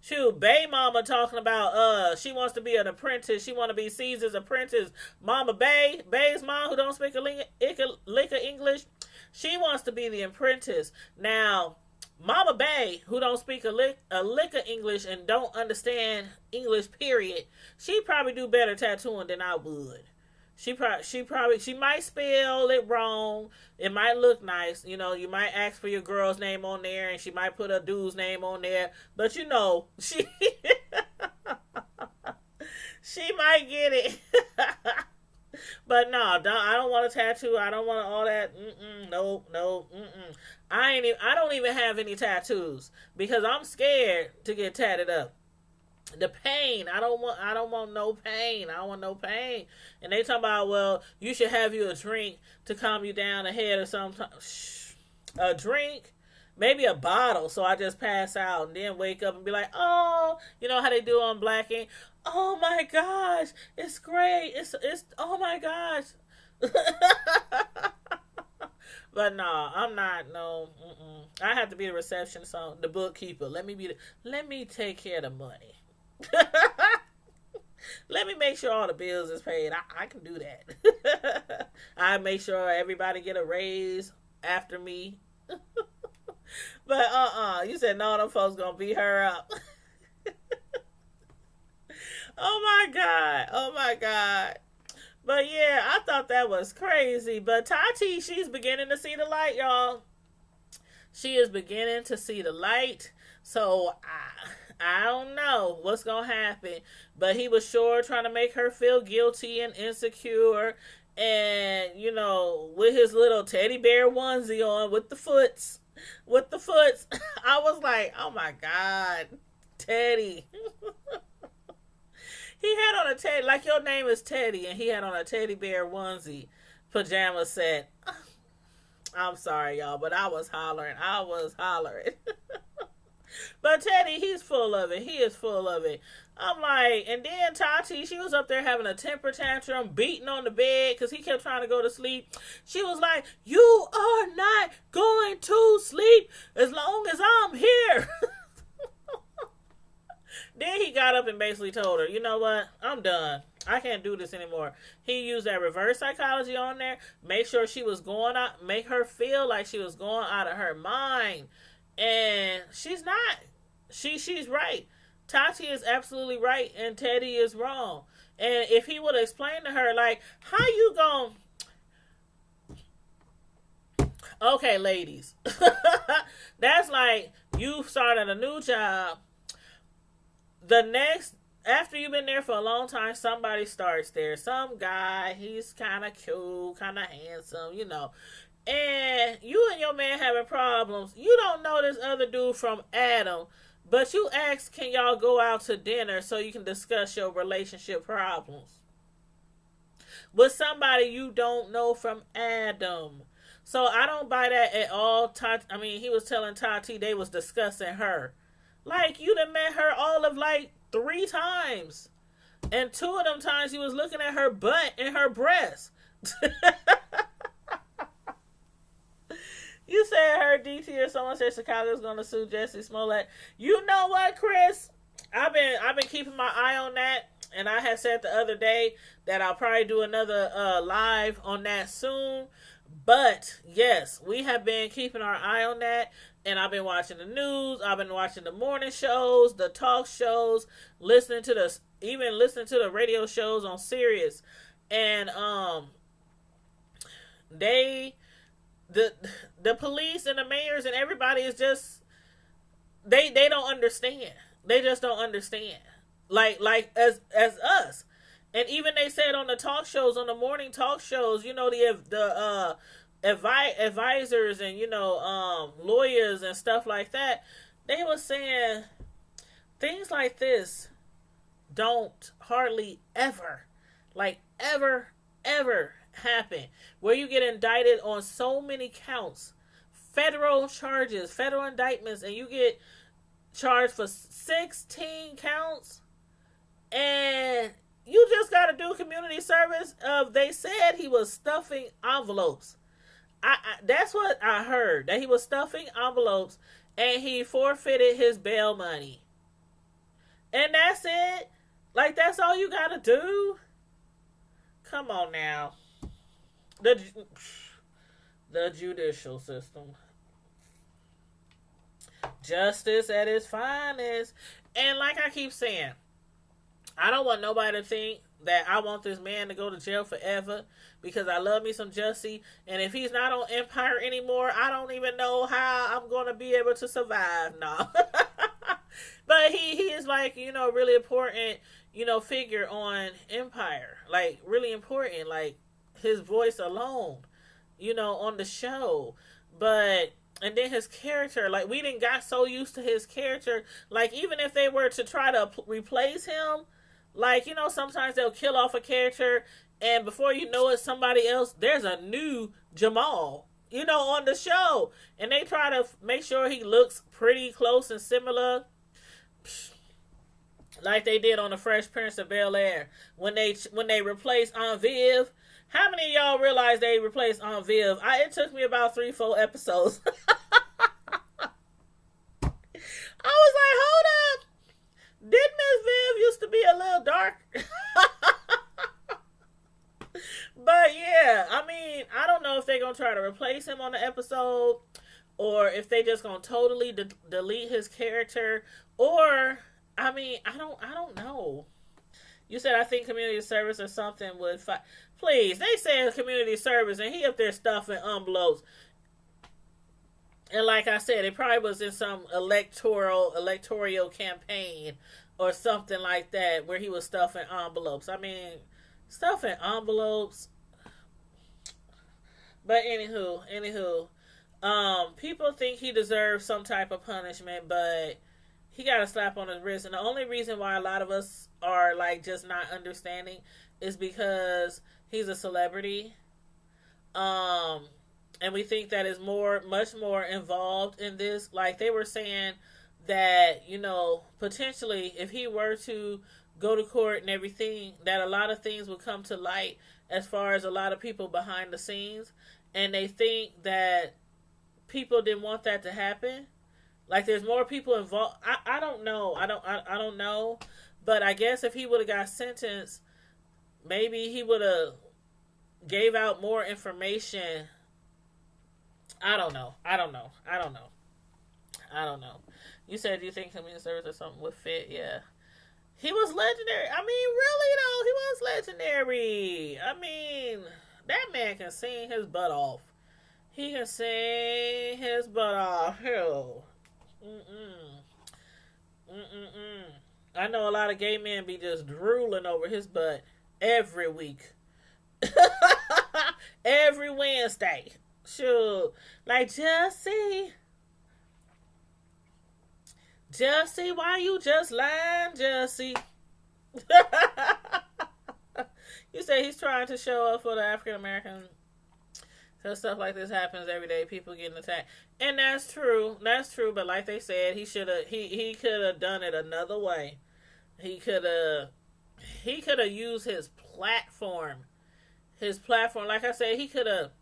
Shoot, Bay Mama talking about she wants to be an apprentice. She want to be Caesar's apprentice. Mama Bay's mom who don't speak a lick of English, she wants to be the apprentice. Now, Mama Bay who don't speak a lick of English and don't understand English period, she probably do better tattooing than I would. She might spell it wrong. It might look nice. You know, you might ask for your girl's name on there and she might put a dude's name on there. But you know, she might get it. But no, I don't want a tattoo. I don't want all that. Nope. I don't even have any tattoos because I'm scared to get tatted up. The pain, I don't want no pain. I don't want no pain. And they talk about, well, you should have you a drink to calm you down ahead or something. A drink, maybe a bottle, so I just pass out and then wake up and be like, oh, you know how they do on Black Ink? Oh my gosh, it's great. It's oh my gosh. But no, I'm not. No, I have to be the receptionist, so the bookkeeper. Let me take care of the money. Let me make sure all the bills is paid. I can do that. I make sure everybody get a raise after me. But you said no, them folks gonna beat her up. Oh my god. But yeah, I thought that was crazy. But Tati, she's beginning to see the light, y'all. She is beginning to see the light. So I don't know what's going to happen. But he was sure trying to make her feel guilty and insecure. And, you know, with his little teddy bear onesie on with the foots. I was like, oh my God, Teddy. He had on a teddy, like your name is Teddy, and he had on a teddy bear onesie pajama set. I'm sorry, y'all, but I was hollering. But Teddy, he's full of it. He is full of it. I'm like, and then Tati, she was up there having a temper tantrum, beating on the bed because he kept trying to go to sleep. She was like, you are not going to sleep as long as I'm here. Then he got up and basically told her, you know what? I'm done. I can't do this anymore. He used that reverse psychology on there. Make sure she was going out. Make her feel like she was going out of her mind. And she's not. She's right. Tati is absolutely right. And Teddy is wrong. And if he would have explained to her, like, how you going... Okay, ladies. That's like you started a new job. After you've been there for a long time, somebody starts there. Some guy, he's kind of cute, kind of handsome, you know. And you and your man having problems. You don't know this other dude from Adam, but you ask, can y'all go out to dinner so you can discuss your relationship problems with somebody you don't know from Adam. So I don't buy that at all. He was telling Tati they was discussing her. Like, you done met her all of, 3 times. And 2 of them times you was looking at her butt and her breasts. You said her DT or someone said Chicago's going to sue Jesse Smollett. You know what, Chris? I've been keeping my eye on that. And I had said the other day that I'll probably do another live on that soon. But, yes, we have been keeping our eye on that. And I've been watching the news. I've been watching the morning shows, the talk shows, listening to even listening to the radio shows on Sirius, and they the police and the mayors and everybody is just they don't understand. They just don't understand. Like as us. And even they said on the talk shows, on the morning talk shows, advisors and lawyers and stuff like that, they were saying things like this don't hardly ever happen, where you get indicted on so many counts, federal charges, federal indictments, and you get charged for 16 counts, and you just got to do community service. They said he was stuffing envelopes. That's what I heard, that he was stuffing envelopes, and he forfeited his bail money. And that's it? Like, that's all you got to do? Come on now. The judicial system. Justice at its finest. And like I keep saying, I don't want nobody to think that I want this man to go to jail forever, because I love me some Jussie. And if he's not on Empire anymore, I don't even know how I'm going to be able to survive. No. But he is like, really important, figure on Empire. Like, really important. Like, his voice alone, on the show. But, and then his character, like, we didn't got so used to his character. Like, even if they were to try to replace him, like, sometimes they'll kill off a character, and before you know it, somebody else, there's a new Jamal, on the show. And they try to make sure he looks pretty close and similar, like they did on the Fresh Prince of Bel-Air. When they replaced Aunt Viv. How many of y'all realize they replaced Aunt Viv? It took me about 3-4 episodes. I was like, hold up. Did Miss Viv used to be a little dark? But yeah, I mean, I don't know if they're going to try to replace him on the episode, or if they just going to totally delete his character, or, I mean, I don't know. You said, I think community service or something would fight. Please, they say community service, and he up there stuffing envelopes. And like I said, it probably was in some electoral campaign or something like that, where he was stuffing envelopes. I mean, stuffing envelopes. But anywho, people think he deserves some type of punishment, but he got a slap on his wrist. And the only reason why a lot of us are like just not understanding is because he's a celebrity. And we think that is much more involved in this. Like, they were saying that, potentially if he were to go to court and everything, that a lot of things would come to light as far as a lot of people behind the scenes. And they think that people didn't want that to happen. Like, there's more people involved. I don't know. I don't know. But I guess if he would have got sentenced, maybe he would have gave out more information. I don't know. You said you think community service or something would fit. Yeah. He was legendary. I mean, really though, he was legendary. I mean, that man can sing his butt off. He can sing his butt off. Hell. I know a lot of gay men be just drooling over his butt every week. Every Wednesday. Sure. Like, Jussie, why you just lying, Jussie? You say he's trying to show up for the African American. Because stuff like this happens every day. People getting attacked. And that's true. But like they said, he could have done it another way. He could have used his platform. Like I said, he could have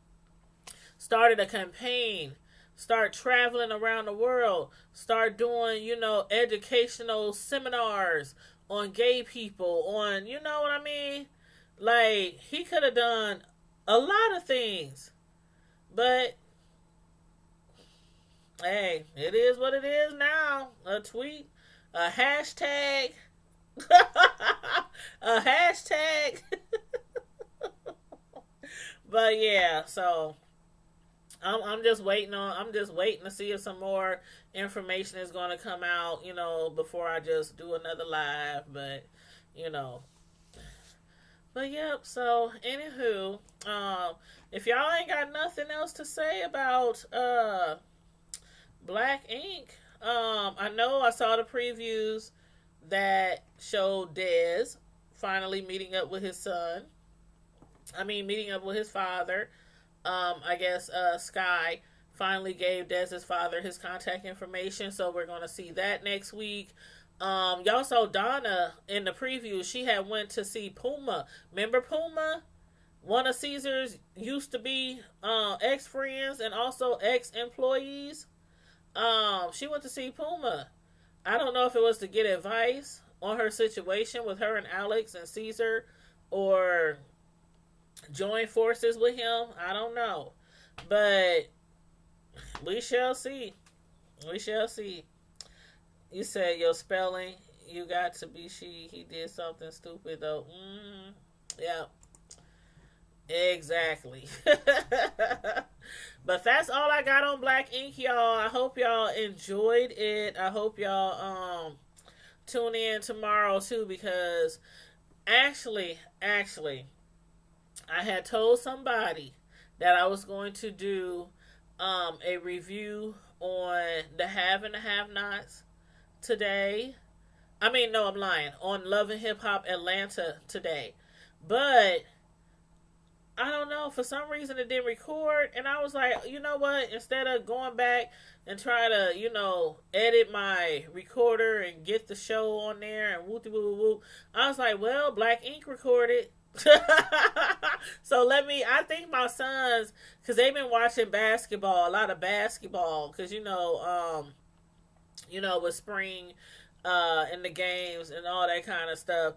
started a campaign, start traveling around the world, start doing, educational seminars on gay people, on, you know what I mean? Like, he could have done a lot of things. But, hey, it is what it is now. A tweet, a hashtag. A hashtag. But yeah, so I'm just waiting to see if some more information is going to come out, before I just do another live. But you know, but yep. So anywho, if y'all ain't got nothing else to say about Black Ink, I know I saw the previews that showed Dez finally meeting up with his son. I mean, meeting up with his father. I guess Sky finally gave Dez's father his contact information, so we're gonna see that next week. Y'all saw Donna in the preview. She had went to see Puma. Remember Puma? One of Caesar's used to be ex friends and also ex employees. She went to see Puma. I don't know if it was to get advice on her situation with her and Alex and Caesar, or join forces with him. I don't know. But we shall see. We shall see. You said your spelling, you got to be she. He did something stupid though. Yeah. Exactly. But that's all I got on Black Ink, y'all. I hope y'all enjoyed it. I hope y'all tune in tomorrow too, because actually I had told somebody that I was going to do a review on the Have and the Have Nots today. I mean, no, I'm lying. On Love and Hip Hop Atlanta today. But I don't know. For some reason, it didn't record. And I was like, you know what? Instead of going back and try to, edit my recorder and get the show on there and whoop whoop whoop, I was like, well, Black Ink recorded. So I think my sons, because they've been watching basketball, a lot of basketball, because with spring in the games and all that kind of stuff,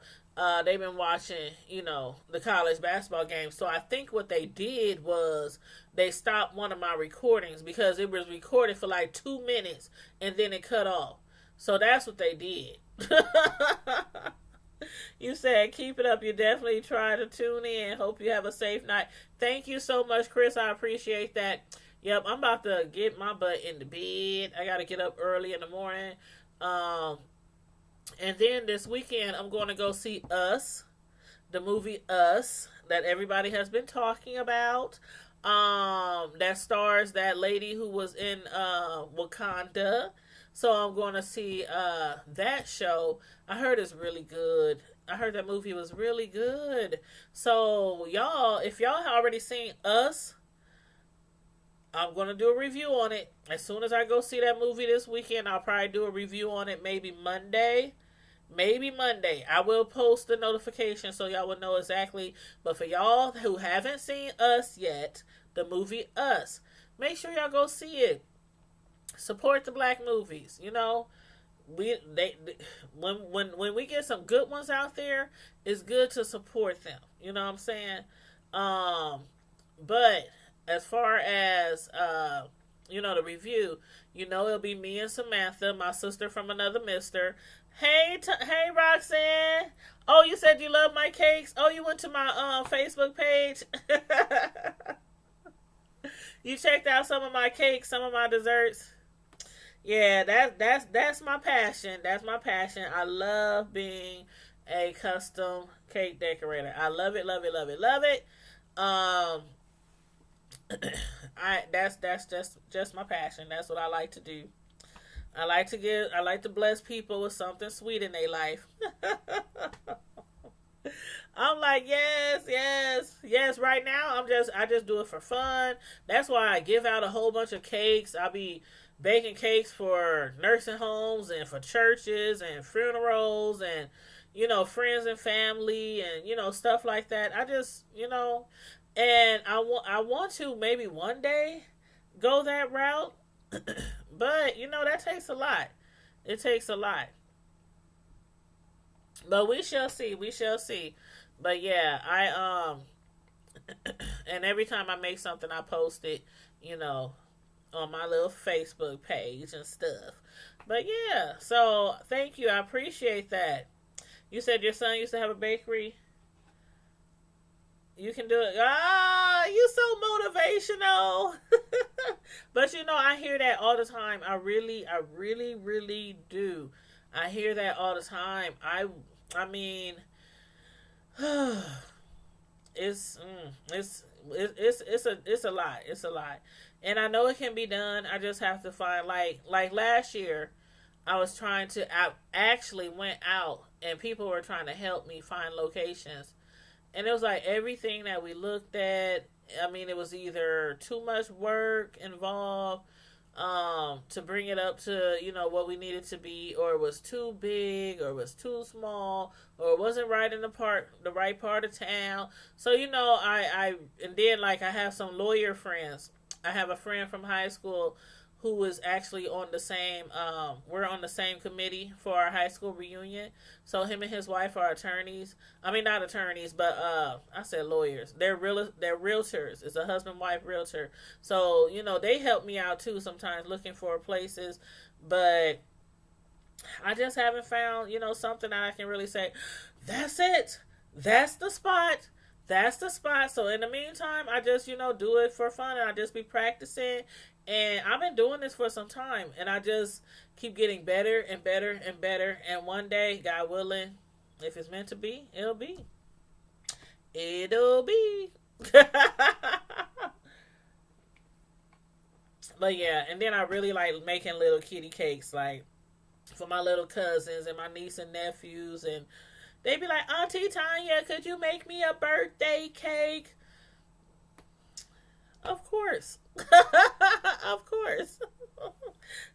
they've been watching the college basketball games. So I think what they did was they stopped one of my recordings because it was recorded for like 2 minutes and then it cut off. So that's what they did. You said, keep it up. You definitely try to tune in. Hope you have a safe night. Thank you so much, Chris. I appreciate that. Yep, I'm about to get my butt in the bed. I got to get up early in the morning. And then this weekend, I'm going to go see Us, the movie Us, that everybody has been talking about. That stars that lady who was in Wakanda. So I'm going to see that show. I heard it's really good. I heard that movie was really good. So y'all, if y'all have already seen Us, I'm going to do a review on it. As soon as I go see that movie this weekend, I'll probably do a review on it maybe Monday. I will post the notification so y'all will know exactly. But for y'all who haven't seen Us yet, the movie Us, make sure y'all go see it. Support the black movies. When we get some good ones out there, it's good to support them. You know what I'm saying? But as far as the review, it'll be me and Samantha, my sister from another mister. Hey, Roxanne. Oh, you said you love my cakes. Oh, you went to my Facebook page. You checked out some of my cakes, some of my desserts. Yeah, that's my passion. That's my passion. I love being a custom cake decorator. I love it, love it, love it, love it. That's just my passion. That's what I like to do. I like to bless people with something sweet in their life. I'm like, yes. Right now, I just do it for fun. That's why I give out a whole bunch of cakes. I'll be baking cakes for nursing homes and for churches and funerals and friends and family and stuff like that. I just and I want to maybe one day go that route, but that takes a lot. It takes a lot. But we shall see. We shall see. But yeah, I and every time I make something, I post it, on my little Facebook page and stuff. But yeah, so thank you. I appreciate that. You said your son used to have a bakery. You can do it. Ah, you so motivational. But I hear that all the time. I really, really do. I hear that all the time. I mean, it's it's a lot. It's a lot, and I know it can be done. I just have to find like last year. I was trying to. I actually went out, and people were trying to help me find locations, and it was like everything that we looked at. I mean, it was either too much work involved to bring it up to what we needed to be, or it was too big, or it was too small, or it wasn't right in the right part of town. So I and then like I have some lawyer friends. I have a friend from high school who was actually on the same we're on the same committee for our high school reunion. So him and his wife are attorneys. I mean, not attorneys, but I said lawyers. They're realtors. It's a husband wife realtor. So they help me out too sometimes looking for places, but I just haven't found something that I can really say that's it, that's the spot. That's the spot. So in the meantime, I just, do it for fun, and I just be practicing. And I've been doing this for some time, and I just keep getting better and better and better. And one day, God willing, if it's meant to be, it'll be. It'll be. But yeah, and then I really like making little kitty cakes, like for my little cousins and my niece and nephews, and they be like, Auntie Tanya, could you make me a birthday cake? Of course. Of course.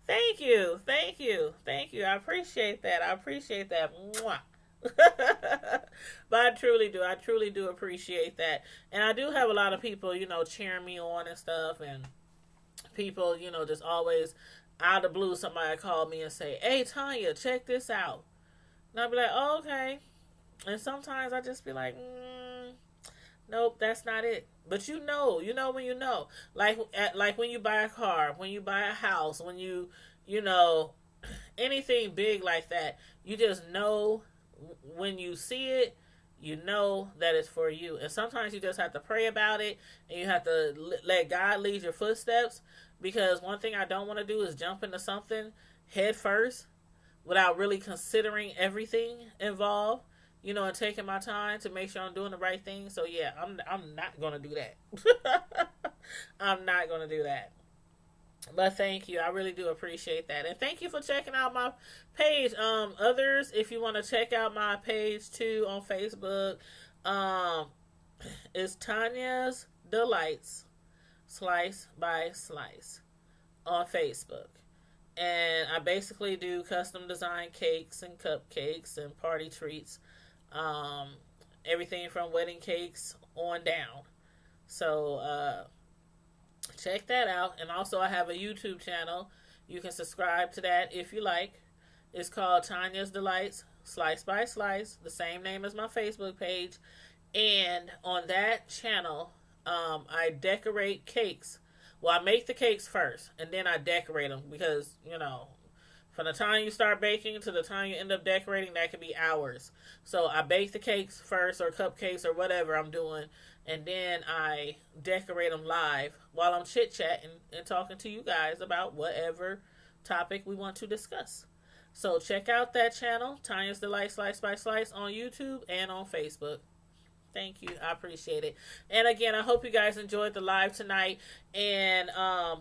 Thank you. Thank you. Thank you. I appreciate that. I appreciate that. Mwah. But I truly do. I truly do appreciate that. And I do have a lot of people, cheering me on and stuff. And people, just always out of the blue, somebody called me and say, hey, Tanya, check this out. And I'll be like, oh, okay. And sometimes I just be like, nope, that's not it. But when like when you buy a car, when you buy a house, when you anything big like that, you just know when you see it, that it's for you. And sometimes you just have to pray about it, and you have to let God lead your footsteps. Because one thing I don't want to do is jump into something head first without really considering everything involved. And taking my time to make sure I'm doing the right thing. So yeah, I'm not gonna do that. I'm not gonna do that. But thank you, I really do appreciate that, and thank you for checking out my page. Others, if you want to check out my page too on Facebook, it's Tanya's Delights, Slice by Slice, on Facebook. And I basically do custom design cakes and cupcakes and party treats. Everything from wedding cakes on down. So check that out. And also I have a YouTube channel. You can subscribe to that if you like. It's called Tanya's Delights, Slice by Slice, the same name as my Facebook page. And on that channel, I decorate cakes. Well, I make the cakes first, and then I decorate them because, from the time you start baking to the time you end up decorating, that could be hours. So I bake the cakes first, or cupcakes, or whatever I'm doing, and then I decorate them live while I'm chit-chatting and talking to you guys about whatever topic we want to discuss. So check out that channel, Tanya's Delight Slice by Slice, on YouTube and on Facebook. Thank you. I appreciate it. And again, I hope you guys enjoyed the live tonight. And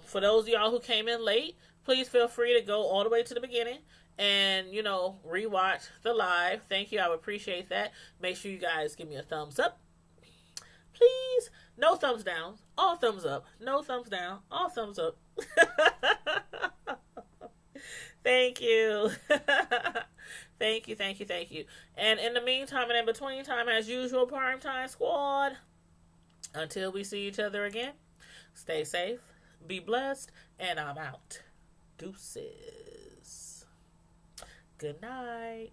for those of y'all who came in late, please feel free to go all the way to the beginning and, rewatch the live. Thank you. I would appreciate that. Make sure you guys give me a thumbs up. Please. No thumbs down. All thumbs up. No thumbs down. All thumbs up. Thank you. Thank you, thank you, thank you. And in the meantime and in between time, as usual, Prime Time Squad, until we see each other again, stay safe, be blessed, and I'm out. Deuces. Good night.